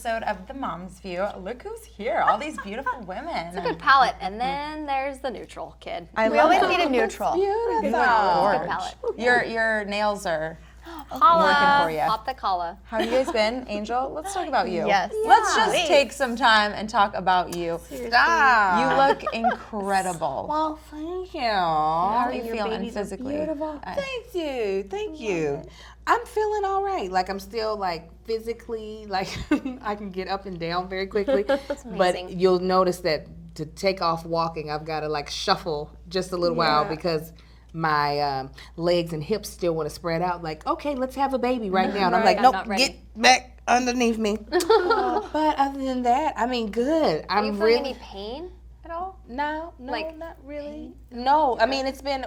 episode of The Mom's View. Look who's here, all these beautiful women. It's a good palette. And then there's the neutral kid. We always need a neutral. Beautiful. Good palette. Your nails are Calla. working for you. Pop the calla. How have you guys been, Angel? Let's talk about you. Yes. Let's just take some time and talk about you. Stop. You look incredible. Well, thank you. How are you feeling physically? Thank you. I'm feeling all right. Like I'm still like physically, like I can get up and down very quickly. But you'll notice that to take off walking, I've got to like shuffle just a little while because my legs and hips still want to spread out. Like, okay, let's have a baby right now. And I'm like, nope, get back underneath me. But other than that, I mean, good. Are you feeling any pain at all? No, Like, not really. No, I mean it's been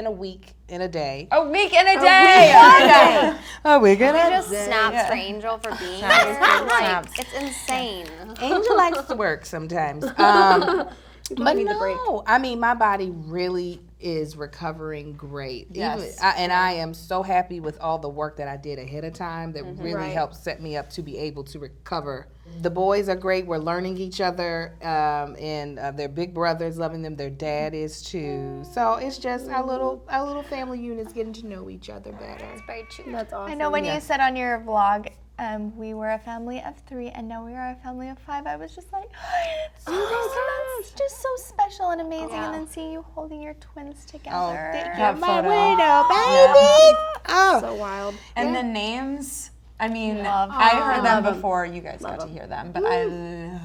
a week and a day. A week and a day. A week and You a just day. snaps for Angel for being here. Snaps. Like, it's insane. Angel likes to work sometimes. But no, I mean my body really is recovering great. Yes. I am so happy with all the work that I did ahead of time that really helped set me up to be able to recover. The boys are great. We're learning each other, and their big brother's loving them. Their dad is too. So it's just our little family unit's getting to know each other better. It's very cute. That's awesome. I know when you said on your vlog, we were a family of 3 and now we are a family of 5. I was just like, that's just so special and amazing. And then seeing you holding your twins together. That My photo. widow, baby. Oh, So wild. And the names, I mean, Love I heard them before you guys got to hear them, but I love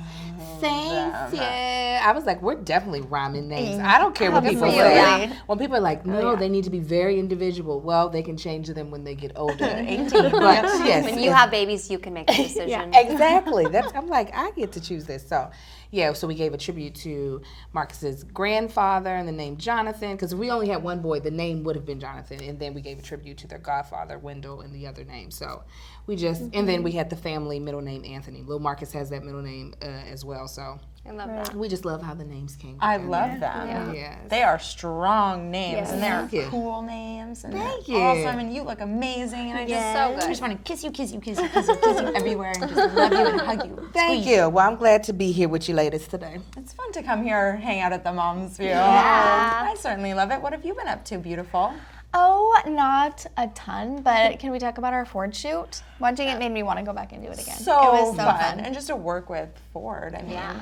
thanks. them. Yeah, I was like, we're definitely rhyming names. I don't care what people Absolutely. say. When people are like, no, they need to be very individual. Well, they can change them when they get older. 18. But yes, When you have babies, you can make the decision. exactly. I'm like, I get to choose this. So, yeah, so we gave a tribute to Marcus's grandfather and the name Jonathan, because if we only had one boy, the name would have been Jonathan, and then we gave a tribute to their godfather, Wendell, and the other name. So we just, and then we had the family middle name Anthony. Lil Marcus has that middle name as well. So I love that. we just love how the names came. I together. love them. Yeah. Yes. They are strong names, and they're Thank you. cool names, and Thank they're you. awesome, and you look amazing, and I just So good. I just want to kiss you everywhere, and just love you and hug you. Thank you. Well, I'm glad to be here with you ladies today. It's fun to come here, hang out at the Mom's View. Yeah. I certainly love it. What have you been up to, beautiful? Oh, not a ton, but can we talk about our Ford shoot? Watching it made me want to go back and do it again. So, it was so fun. And just to work with Ford. I mean, Yeah.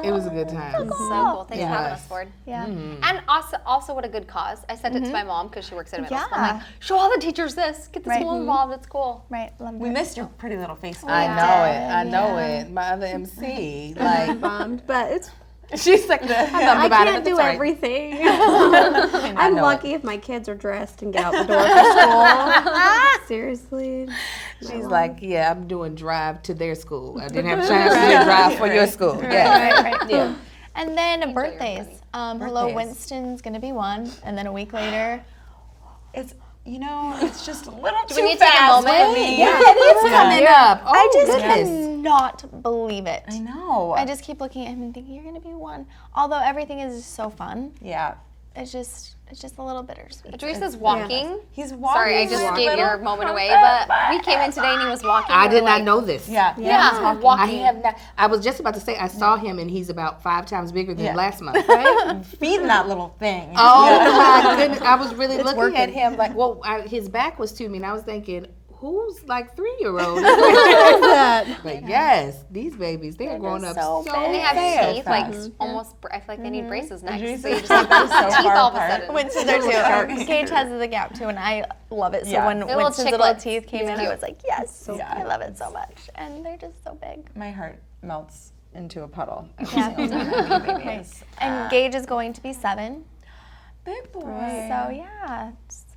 It was a good time. So cool. Thanks for having Yes. us, Ford. Yeah. And also what a good cause. I sent it to my mom because she works at a middle school. I'm Yeah. like, show all the teachers this. Get the Right. school involved. It's cool. Right. Love we it. missed your pretty little face. I know it. I know it. My other MC, like, Bummed, but it's she's like, I can't do everything. I'm know lucky if my kids are dressed and get out the door for school. Seriously. She's like, yeah, I'm doing drive to their school. I didn't have a chance to do drive for your school. Yeah. Right. Yeah. And then you're birthdays. Hello, Birthdays. Winston's gonna be 1, and then a week later. It's, it's just a little Do too we need to take a fast moment? for me. Yeah, it is coming up. Oh, I just goodness. cannot believe it. I know. I just keep looking at him and thinking you're gonna be 1. Although everything is just so fun, yeah. it's just a little bittersweet. Teresa's walking. He's walking. Sorry, I just like a gave little your moment away, trumpet, but we came in today and he was walking. I and did we're not like, know this. Yeah. Yeah, walking. I have not. I was just about to say I saw him and he's about 5 times bigger than Yeah. last month. Right? Feeding that little thing. Oh my goodness! I was really looking working. at him like, well, his back was to me, and I was thinking, who's like 3-year-old? But yes, these babies, they are growing up so fast. And they have teeth, like fast. almost. I feel like they need braces next. you So you see just have them so teeth far all of a apart? sudden. Winston's are too. Gage has the gap too, and I love it. So Yeah. when They're little Winston's little chiclets. teeth came in, I was like, yes, Yeah. I love it so much. And they're just so big. My heart melts into a puddle. every Yeah. single time I see babies. Nice. And Gage is going to be 7. Big boy. So yeah.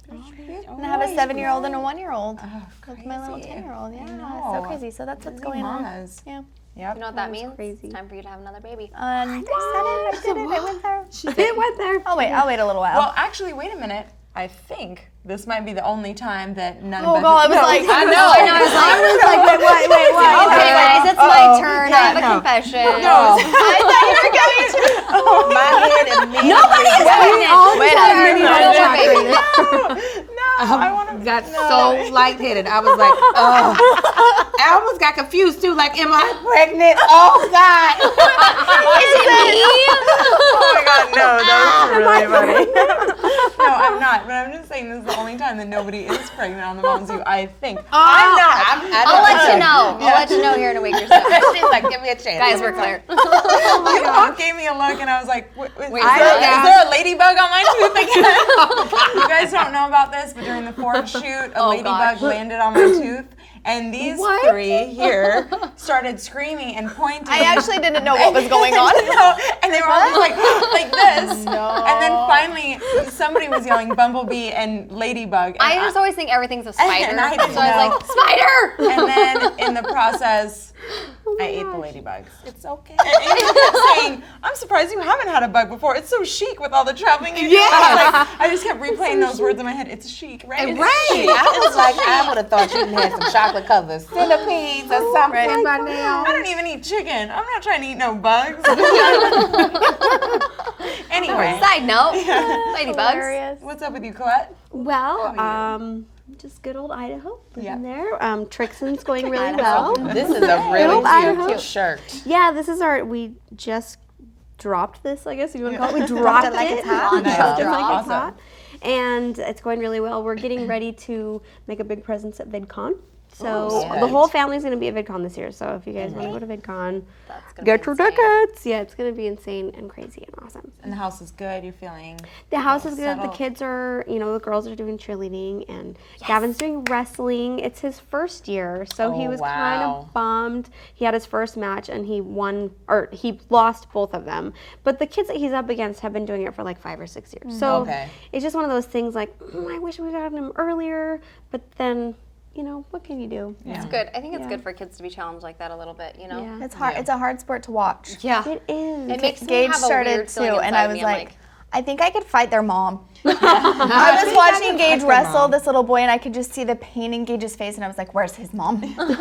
Big And I have a boy. 7-year-old and a 1-year-old. Oh, With my little crazy. 10-year-old. Yeah. know. So crazy. So that's what's going on. Mamas. Yeah. Yep. You know what that means? crazy. It's time for you to have another baby. I said it. I did it. I went there. It went there. I'll wait a little while. Well, actually, wait a minute. I think this might be the only time that none Oh of us. God, I was like, I know. I was like, wait. Okay, guys, it's my turn. I have a confession. I thought you were going to. My head immediately. We all Wait, just I'm have gonna mini do talk it, right now. No, I got so lightheaded. I was like, oh. I almost got confused too. Like, am I pregnant? Oh God! Is it me? Oh my God, no, that was really funny. No, I'm not. But I'm just saying this is the only time that nobody is pregnant on the Mom's You. I think. I'm not. I'll let you know. I'll let you know here in a week or so. She's like, give me a chance. Guys, we're clear. You both gave me a look, and I was like, is really? there a ladybug on my tooth again? You guys don't know about this, but during the Ford shoot, a ladybug landed on my tooth. And these three here started screaming and pointing. I actually didn't know what was going on. And they were all just like this. No. And then finally, somebody was yelling bumblebee and ladybug. And I just always think everything's a spider. And I didn't so I was like, spider! And then in the process, I ate the ladybugs. It's okay. And Amy kept saying, I'm surprised you haven't had a bug before. It's so chic with all the traveling you do. I just kept replaying those words in my head. It's chic, right? It's chic. I was like, I would have thought you'd had some chocolate covered centipedes or something by now. I don't even eat chicken. I'm not trying to eat no bugs. Anyway. Side note, ladybugs. Hilarious. What's up with you, Colette? Well, just good old Idaho. Yeah. There. Trixon's going really well. This is a really cute shirt. Yeah, this is we just dropped this, I guess you want to call it. We dropped it like it's hot. Nice. Dropped it like it's Awesome. hot. And it's going really well. We're getting ready to make a big presence at VidCon. So the whole family's going to be at VidCon this year. So if you guys want to go to VidCon, get your tickets. Yeah, it's going to be insane and crazy and awesome. And the house is good. You're feeling. The house is good. The settled. kids are, the girls are doing cheerleading, and Gavin's doing wrestling. It's his first year, so he was kind of bummed. He had his first match, and he lost both of them. But the kids that he's up against have been doing it for like 5 or 6 years. So it's just one of those things like, I wish we got him earlier, but then, what can you do? It's good. I think it's good for kids to be challenged like that a little bit, Yeah. It's hard. It's a hard sport to watch. Yeah. It is. It makes me Gage have a started weird feeling too, and inside I was me. I'm like, I think I could fight their mom. I was watching Gage wrestle this little boy, and I could just see the pain in Gage's face, and I was like, "Where's his mom?" You're gonna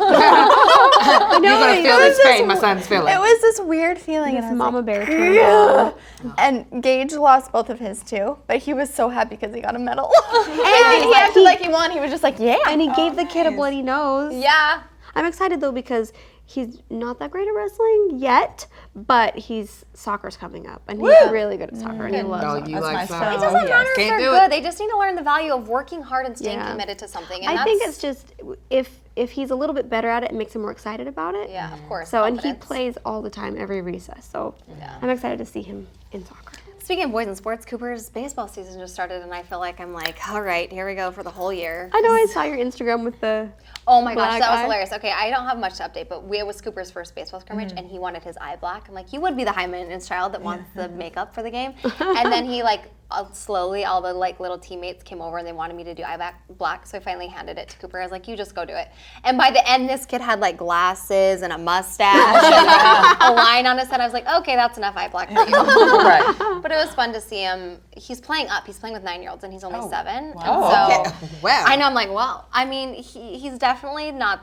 feel this pain. My son's feeling. It was this weird feeling, and I was Mama like, bear. yeah. And Gage lost both of his too, but he was so happy because he got a medal. And he acted like he won. He was just like, "Yeah." And he gave the kid a bloody nose. Yeah. I'm excited though because he's not that great at wrestling yet, but soccer's coming up, and he's really good at soccer, and he loves soccer. You like soccer? It doesn't matter if Can't they're do good. it. They just need to learn the value of working hard and staying committed to something. And I think it's just if he's a little bit better at it, it makes him more excited about it. Yeah, of course. So and he confidence. plays all the time, every recess. So I'm excited to see him in soccer. Speaking of boys in sports, Cooper's baseball season just started, and I feel like I'm like, all right, here we go for the whole year. I know I saw your Instagram with the. Oh my gosh, black that was eye. hilarious. Okay, I don't have much to update, but it was Cooper's first baseball scrimmage, and he wanted his eye black. I'm like, you would be the high maintenance child that wants the makeup for the game. And then he slowly, all the little teammates came over and they wanted me to do eye black, so I finally handed it to Cooper. I was like, you just go do it. And by the end, this kid had glasses and a mustache and a line on his head. I was like, okay, that's enough eye black for you. Right. But it was fun to see him. He's playing up. He's playing with 9-year-olds, and he's only 7. Oh, And so okay. Wow. I know. I'm like, wow. I mean, he's definitely not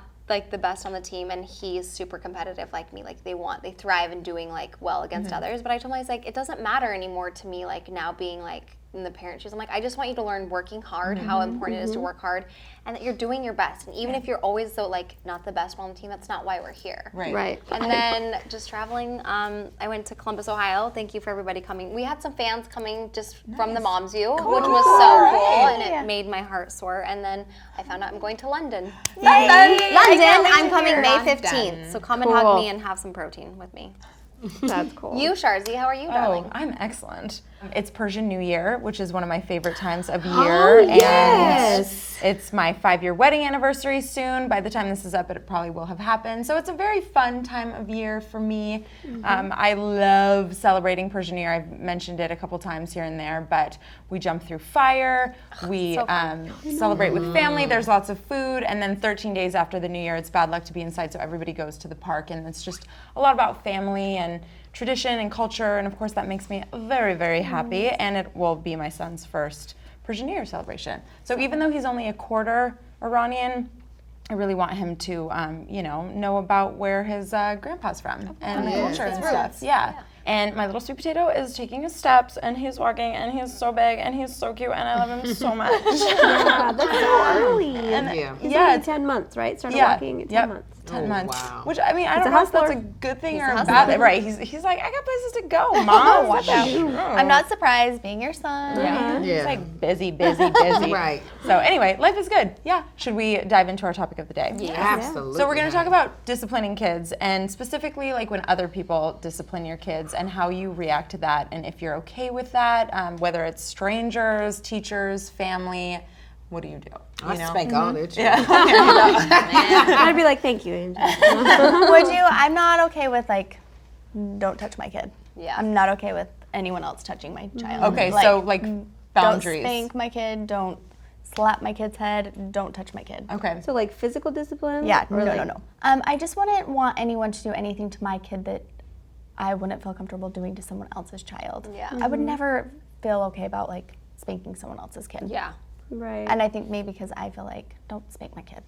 the best on the team, and he's super competitive like me. They thrive in doing well against others. But I told him, I was like, it doesn't matter anymore to me. Now being in the parent shoes, I'm like, I just want you to learn working hard, how important it is to work hard, and that you're doing your best. And even if you're always not the best on the team, that's not why we're here. Right. And then just traveling, I went to Columbus, Ohio. Thank you for everybody coming. We had some fans coming just from the Moms U, which was so cool, and it made my heart soar. And then I found out I'm going to London. London, I'm coming May 15th. So come and hug me and have some protein with me. That's cool. You, Sharzy, how are you, darling? Oh, I'm excellent. It's Persian New Year, which is one of my favorite times of year. And it's my 5-year wedding anniversary soon. By the time this is up, it probably will have happened. So it's a very fun time of year for me. I love celebrating Persian New Year. I've mentioned it a couple times here and there, but we jump through fire. We celebrate with family. There's lots of food. And then 13 days after the New Year, it's bad luck to be inside. So everybody goes to the park. And it's just a lot about family and tradition and culture, and of course that makes me very, very happy, and it will be my son's first Persian New Year celebration. So even though he's only a quarter Iranian, I really want him to, know about where his grandpa's from and the culture and stuff. Yeah, And my little sweet potato is taking his steps, and he's walking, and he's so big, and he's so cute, and I love him so much. Yeah, that's so early. And He's only 10 months, right? Started walking at 10 months. 10 months. Wow. Which, I mean, I don't know if that's a good thing or a bad thing. Right. He's like, I got places to go, Mom. Watch out. I'm not surprised, being your son. Yeah. Yeah. He's like busy. Right. So anyway, life is good. Yeah. Should we dive into our topic of the day? Yeah. Absolutely. So we're going to talk about disciplining kids, and specifically like when other people discipline your kids and how you react to that, and if you're okay with that, whether it's strangers, teachers, family. What do you do? I spank all that. I'd be like, thank you, Angel. Would you? I'm not okay with like, don't touch my kid. Yeah. I'm not okay with anyone else touching my child. Okay, so like boundaries. Don't spank my kid. Don't slap my kid's head. Don't touch my kid. Okay. So like physical discipline? Yeah, Or no. I just wouldn't want anyone to do anything to my kid that I wouldn't feel comfortable doing to someone else's child. Yeah. I would never feel okay about like spanking someone else's kid. Yeah. Right. And I think maybe because I feel like, don't spank my kid.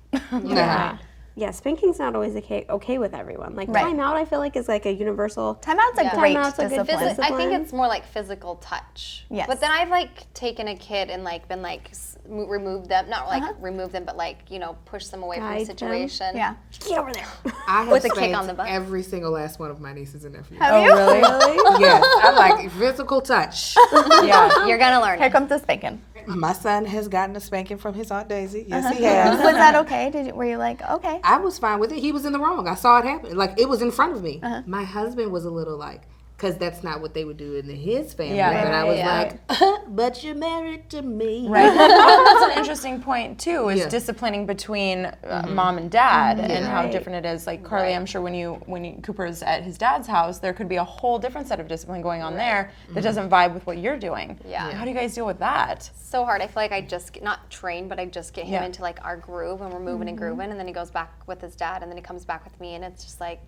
Yeah, spanking's not always okay with everyone. Like Right. timeout, I feel like is like a universal. Timeout's a great Timeout's a good discipline. I think it's more like physical touch. Yes. But then I've like taken a kid and like been like removed them, not like remove them, but like, you know, push them away from Guide the them. situation. Yeah. Get over there. I have With a kick spanked on the butt. every single last one of my nieces and nephews. Have you? Really? Yes, I like physical touch. Yeah. You're gonna learn. Here comes the spanking. My son has gotten a spanking from his Aunt Daisy. Yes, he has. Was that okay? Were you like, okay? I was fine with it. He was in the wrong. I saw it happen. Like, it was in front of me. My husband was a little like, because that's not what they would do in his family. Yeah. But I was Right. like, but you're married to me. Right. That's an interesting point too, is Yeah. disciplining between mom and dad and how Right. different it is. Like Carly, I'm sure when Cooper's at his dad's house, there could be a whole different set of discipline going on there that doesn't vibe with what you're doing. Yeah. How do you guys deal with that? So hard. I feel like I just get, not trained, but I just get him Yeah. into like our groove, and we're moving and grooving, and then he goes back with his dad, and then he comes back with me, and it's just like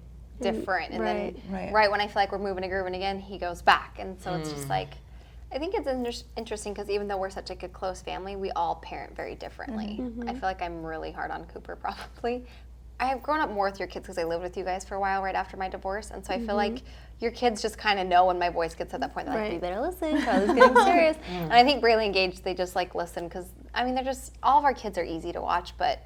different. And then Right. when I feel like we're moving and grooving again, he goes back, and so it's just like, I think it's interesting because even though we're such like a close family, we all parent very differently. I feel like I'm really hard on Cooper probably. I have grown up more with your kids because I lived with you guys for a while right after my divorce, and so I feel like your kids just kind of know when my voice gets at that point. They're like, "You better listen, Charlie's getting serious." And I think Braylee and Gage, they just like listen because I mean they're just, all of our kids are easy to watch, but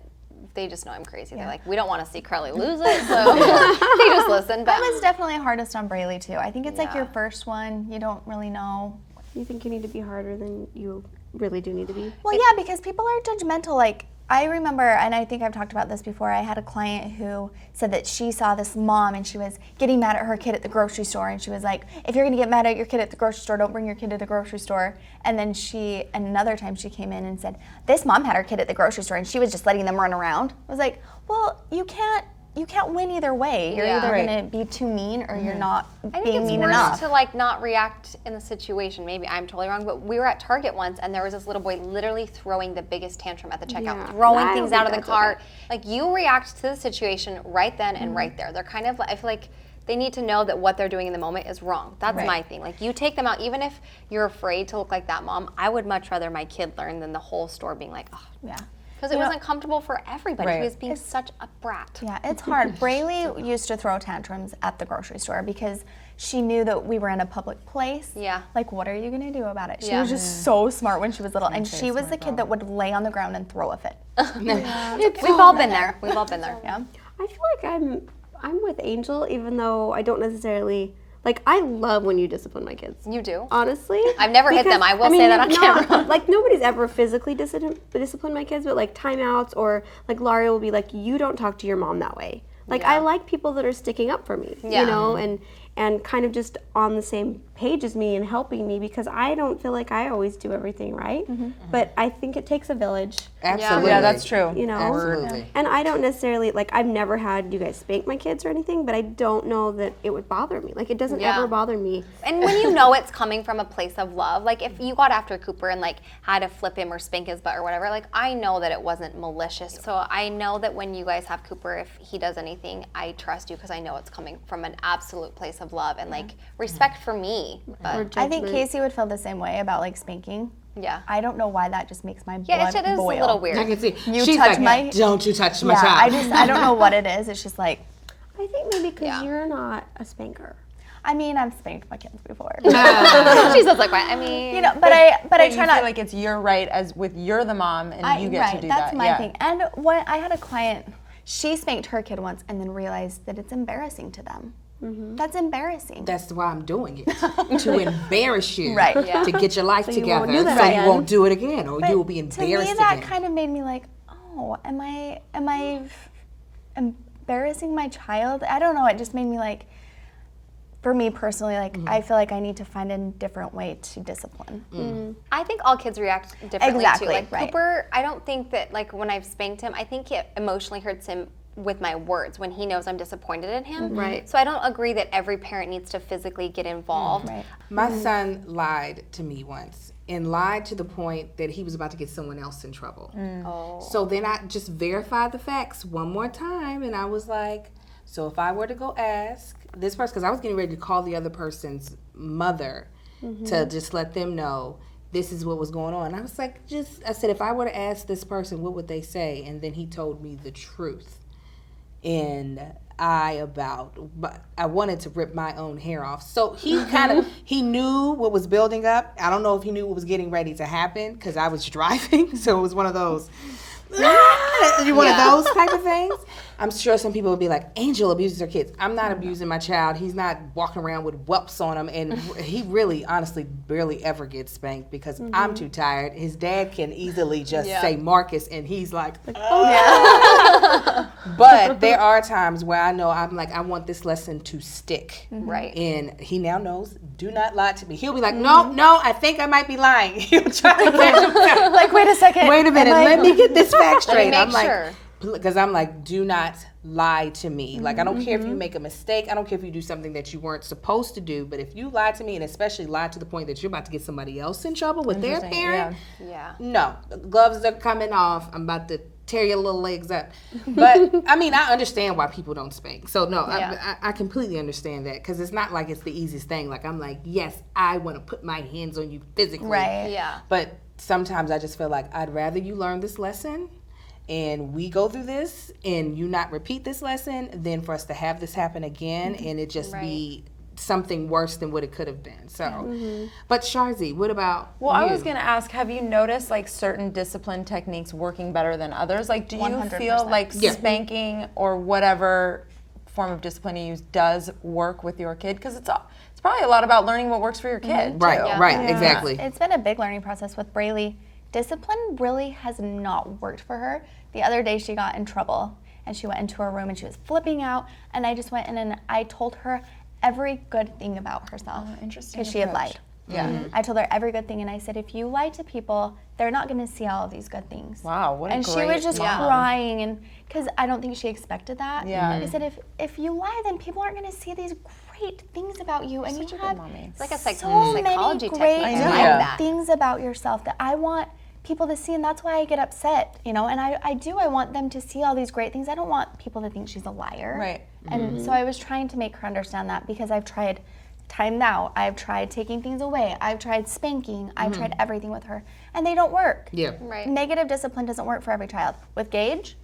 they just know I'm crazy. They're like, we don't want to see Carly lose it, so they just listen. But That was definitely hardest on Braylee too. I think it's like your Yeah. first one. You don't really know. You think you need to be harder than you really do need to be? Well, yeah, because people are judgmental. Like, I remember, and I think I've talked about this before, I had a client who said that she saw this mom and she was getting mad at her kid at the grocery store, and she was like, if you're going to get mad at your kid at the grocery store, don't bring your kid to the grocery store. And then another time she came in and said, this mom had her kid at the grocery store and she was just letting them run around. I was like, well, you can't win either way. You're Yeah. either Right. going to be too mean or you're not I think being it's mean worse enough. to like not react in the situation. Maybe I'm totally wrong, but we were at Target once and there was this little boy literally throwing the biggest tantrum at the checkout, Yeah. throwing I don't things think out of the that's cart. okay. Like you react to the situation right then and right there. They're kind of, I feel like they need to know that what they're doing in the moment is wrong. That's Right. my thing. Like you take them out, even if you're afraid to look like that mom, I would much rather my kid learn than the whole store being like, oh. Yeah. Because it wasn't comfortable for everybody. Right. He was being such a brat. Yeah, it's hard. Braylee used to throw tantrums at the grocery store because she knew that we were in a public place. Yeah. Like, what are you going to do about it? She Yeah. was just so smart when she was little. And say she was smart the kid that would lay on the ground and throw a fit. We've all been there. We've all been there. Yeah. I feel like I'm with Angel, even though I don't necessarily like. I love when you discipline my kids. You do? Honestly, I've never hit them. I will say that on camera. Like nobody's ever physically disciplined my kids, but like timeouts or like Laria will be like, you don't talk to your mom that way. Like I like people that are sticking up for me, Yeah. you know, and kind of just on the same page as me and helping me because I don't feel like I always do everything right. But I think it takes a village. Absolutely. Yeah, that's true. You know, Absolutely. and I don't necessarily like. I've never had you guys spank my kids or anything, but I don't know that it would bother me. Like it doesn't Yeah. ever bother me. And when you know it's coming from a place of love, like if you got after Cooper and like had to flip him or spank his butt or whatever, like I know that it wasn't malicious. So I know that when you guys have Cooper, if he does anything, I trust you because I know it's coming from an absolute place of love and like respect for me. But I think Casey would feel the same way about like spanking. yeah. I don't know why that just makes my Yeah, blood it is boil. a little weird. I can see. You She's touch like, my- don't you touch my Yeah, child. I don't know what it is. It's just like, I think maybe because Yeah. you're not a spanker. I mean, I've spanked my kids before. She says like, I mean, You know, but I try you not. feel like it's your right you're the mom and you get to do that. That's my thing. And when I had a client, she spanked her kid once and then realized that it's embarrassing to them. That's embarrassing. That's why I'm doing it, to embarrass you, Right. to get your life together, won't do that so again. you won't do it again, or But you will be embarrassed to me, that again. kind of made me like, oh, am I embarrassing my child? I don't know. It just made me like, for me personally, like I feel like I need to find a different way to discipline. I think all kids react differently Exactly, too. Like right. Cooper, I don't think that like when I've spanked him, I think it emotionally hurts him with my words when he knows I'm disappointed in him. Right. So I don't agree that every parent needs to physically get involved. Right. My son lied to me once, and lied to the point that he was about to get someone else in trouble. Oh. So then I just verified the facts one more time, and I was like, so if I were to go ask this person, because I was getting ready to call the other person's mother to just let them know this is what was going on. I was like, I said, if I were to ask this person, what would they say? And then he told me the truth. And I wanted to rip my own hair off. So he he knew what was building up. I don't know if he knew what was getting ready to happen because I was driving. So it was one of those, one of those type of things. I'm sure some people would be like, Angel abuses her kids. I'm not abusing my child. He's not walking around with whelps on him. And he really, honestly, barely ever gets spanked because I'm too tired. His dad can easily just say Marcus, and he's like, oh. But there are times where I know I'm like, I want this lesson to stick. Right. And he now knows, do not lie to me. He'll be like, no, I think I might be lying. He'll try to catch himself. Like, wait a second. Wait a minute, let me get this fact straight. Make I'm like, sure. because I'm like, do not lie to me. Like, I don't care if you make a mistake. I don't care if you do something that you weren't supposed to do. But if you lie to me, and especially lie to the point that you're about to get somebody else in trouble with their parent, no, gloves are coming off. I'm about to tear your little legs up. But I mean, I understand why people don't spank. So no, I completely understand that, because it's not like it's the easiest thing. Like, I'm like, yes, I want to put my hands on you physically. Right. Yeah. But sometimes I just feel like I'd rather you learn this lesson and we go through this and you not repeat this lesson than for us to have this happen again and it just be something worse than what it could have been. So, but Sharzy, what about Well, you? I was going to ask, have you noticed like certain discipline techniques working better than others? Like, do you 100%. feel like spanking or whatever form of discipline you use does work with your kid? Because it's probably a lot about learning what works for your kid. Right, too. right, exactly. It's been a big learning process with Braylee. Discipline really has not worked for her. The other day she got in trouble and she went into her room and she was flipping out, and I just went in and I told her every good thing about herself. Interesting. Because she had lied. Yeah. I told her every good thing, and I said, if you lie to people, they're not going to see all of these good things. Wow, what a And great she was just mom. crying, and because I don't think she expected that. Yeah. I said, if you lie, then people aren't going to see these great things about you, and Such a you good have mommy. It's like a so psychology many great technique. I know. like Yeah. that. things about yourself that I want people to see, and that's why I get upset, and I want them to see all these great things. I don't want people to think she's a liar. Right. And so I was trying to make her understand that, because I've tried time out, I've tried taking things away, I've tried spanking, I've tried everything with her, and they don't work. Yeah. Right. Negative discipline doesn't work for every child. With Gage,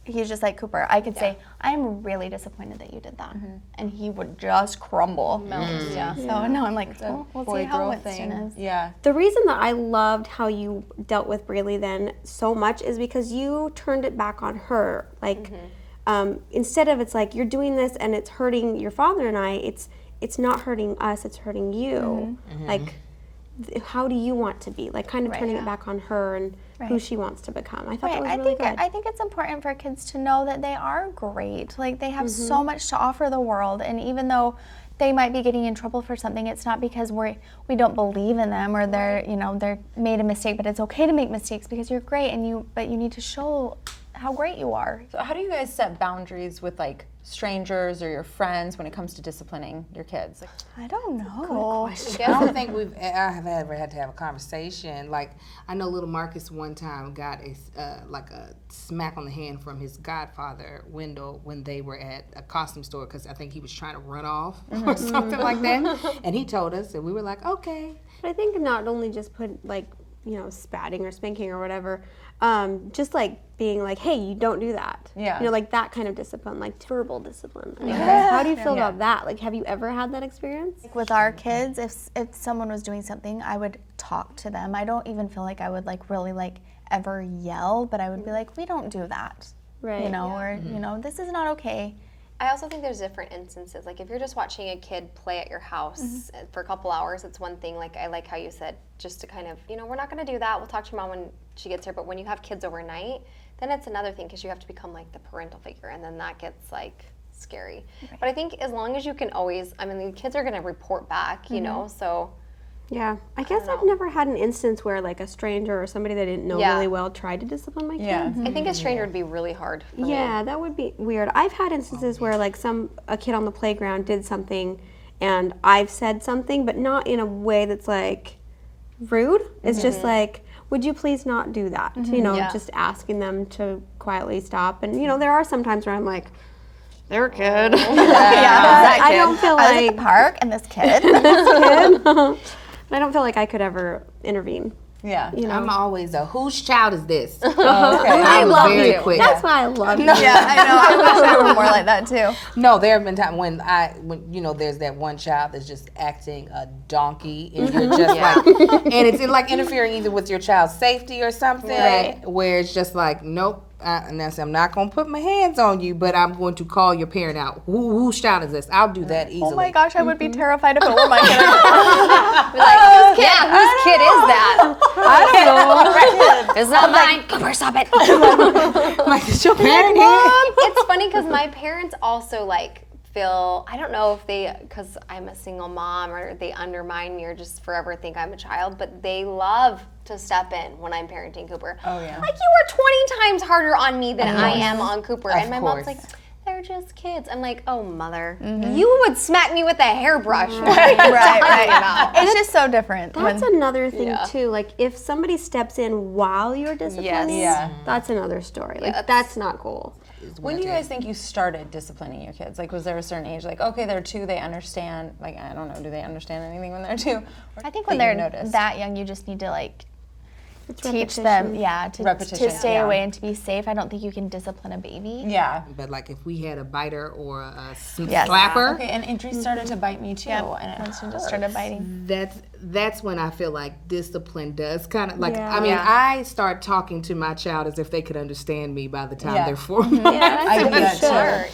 he's just like Cooper. I could say, I'm really disappointed that you did that. And he would just crumble. Yeah. So no, I'm like, well, we'll see Boy how girl Winston thing. is. Yeah. The reason that I loved how you dealt with Braylee then so much is because you turned it back on her. Like, instead of it's like, you're doing this and it's hurting your father and I, it's not hurting us, it's hurting you. Like, how do you want to be? Like, kind of turning it back on her and who she wants to become. I thought that was really good. I think it's important for kids to know that they are great. Like, they have so much to offer the world, and even though they might be getting in trouble for something, it's not because we don't believe in them, or they're made a mistake. But it's okay to make mistakes because you're great, but you need to show how great you are. So how do you guys set boundaries with like strangers or your friends when it comes to disciplining your kids? Like, I don't know. I don't think I have ever had to have a conversation. Like, I know little Marcus one time got a smack on the hand from his godfather, Wendell, when they were at a costume store, because I think he was trying to run off or something like that. And he told us, and we were like, okay. But I think not only just put like spatting or spanking or whatever, just like being like, hey, you don't do that. Yeah. Like that kind of discipline, like verbal discipline. How do you feel about that? Like, have you ever had that experience? With our kids, if someone was doing something, I would talk to them. I don't even feel like I would like really like ever yell, but I would be like, we don't do that. Right. Or, this is not okay. I also think there's different instances. Like if you're just watching a kid play at your house for a couple hours, it's one thing. Like I like how you said, just to kind of, we're not going to do that. We'll talk to your mom when she gets here. But when you have kids overnight, then it's another thing because you have to become like the parental figure, and then that gets like scary. Right. But I think as long as you can always, the kids are going to report back, so. Yeah, I guess I've never had an instance where like a stranger or somebody that I didn't know really well tried to discipline my kids. Yeah. I think a stranger would be really hard for me. Yeah, that would be weird. I've had instances where like a kid on the playground did something and I've said something, but not in a way that's like rude. It's just like, would you please not do that? Just asking them to quietly stop. And there are some times where I'm like, they're a kid. I don't feel I was like at the park and this kid. I don't feel like I could ever intervene. Yeah. I'm always whose child is this? Okay. I love very you. quick. That's why I love you. Yeah, I know. I wish I were more like that too. No, there have been times when there's that one child that's just acting a donkey, and you're just like, and it's like interfering either with your child's safety or something, where it's just like, nope. And I said, I'm not going to put my hands on you, but I'm going to call your parent out. Whose child is this? I'll do that easily. Oh my gosh, I would be terrified if it were my kid. Be like, whose kid is that? I don't know. It's not mine. Cooper, stop it. Like, it's your parent here? It's funny because my parents also like feel, I don't know if they, because I'm a single mom, or they undermine me or just forever think I'm a child, but they love to step in when I'm parenting Cooper. Oh, yeah. Like, you are 20 times harder on me than I am on Cooper. And my mom's like, they're just kids. I'm like, oh, mother, you would smack me with a hairbrush. Right. It's just so different. That's another thing too. Like if somebody steps in while you're disciplining, that's another story. Like that's not cool. When do you guys think you started disciplining your kids? Like, was there a certain age? Like, okay, they're 2, they understand. Like, I don't know, do they understand anything when they're 2? I think when they're that young, you just need to like teach them, to stay away and to be safe. I don't think you can discipline a baby. Yeah. But like if we had a biter or a slapper. Okay, and Idris started to bite me too. And once she just started biting. That's when I feel like discipline does kind of like, I start talking to my child as if they could understand me by the time they're 4 months. I do that too.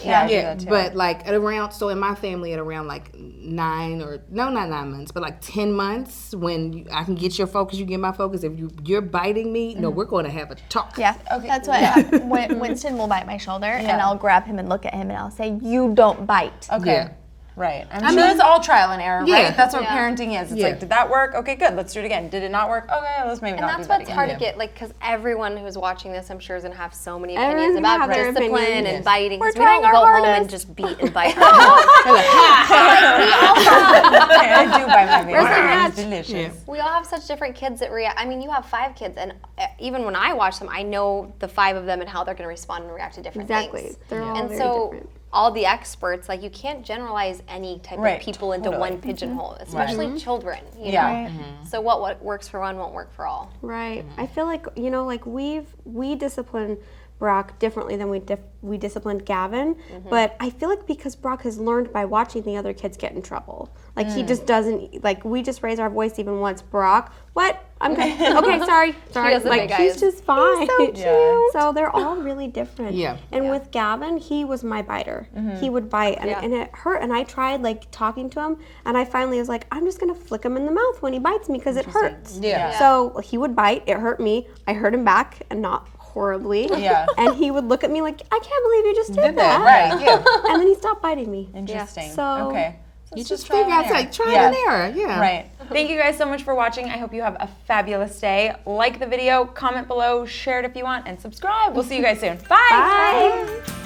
I do that too. But like so in my family at around like 9 months, but like 10 months when I can get your focus, you get my focus. If you're biting me, no, we're going to have a talk. Yeah, okay. That's why Winston will bite my shoulder and I'll grab him and look at him and I'll say, you don't bite. Okay. Yeah. Right. I'm sure it's all trial and error, right? That's what parenting is. It's like, did that work? Okay, good. Let's do it again. Did it not work? Okay, let's maybe not do that again. And that's what's hard to get, like, because everyone who's watching this, I'm sure, is going to have so many opinions about discipline and biting. We're we don't go home and just beat and bite our I do bite my baby. It's delicious. We all have such different kids that react. I mean, you have 5 kids, and even when I watch them, I know the 5 of them and how they're going to respond and react to different things. Exactly. They're all very different. All the experts, like, you can't generalize any type of people into one pigeonhole, especially children. You know? So what works for one won't work for all. Right. I feel like we discipline Brock differently than we disciplined Gavin, but I feel like because Brock has learned by watching the other kids get in trouble. Like he just doesn't, like we just raise our voice even once. Brock, what? I'm good. Okay, sorry. Like he's just fine. He's so cute. So they're all really different. Yeah. And with Gavin, he was my biter. He would bite, and it hurt. And I tried like talking to him, and I finally was like, I'm just gonna flick him in the mouth when he bites me because it hurts. Yeah. So he would bite. It hurt me. I hurt him back, and not horribly. Yeah. And he would look at me like, I can't believe you just did that. Right. Yeah. And then he stopped biting me. Interesting. So okay. You just figure out, like, trial and error. Yeah. Right. Thank you guys so much for watching. I hope you have a fabulous day. Like the video, comment below, share it if you want, and subscribe. We'll see you guys soon. Bye. Bye.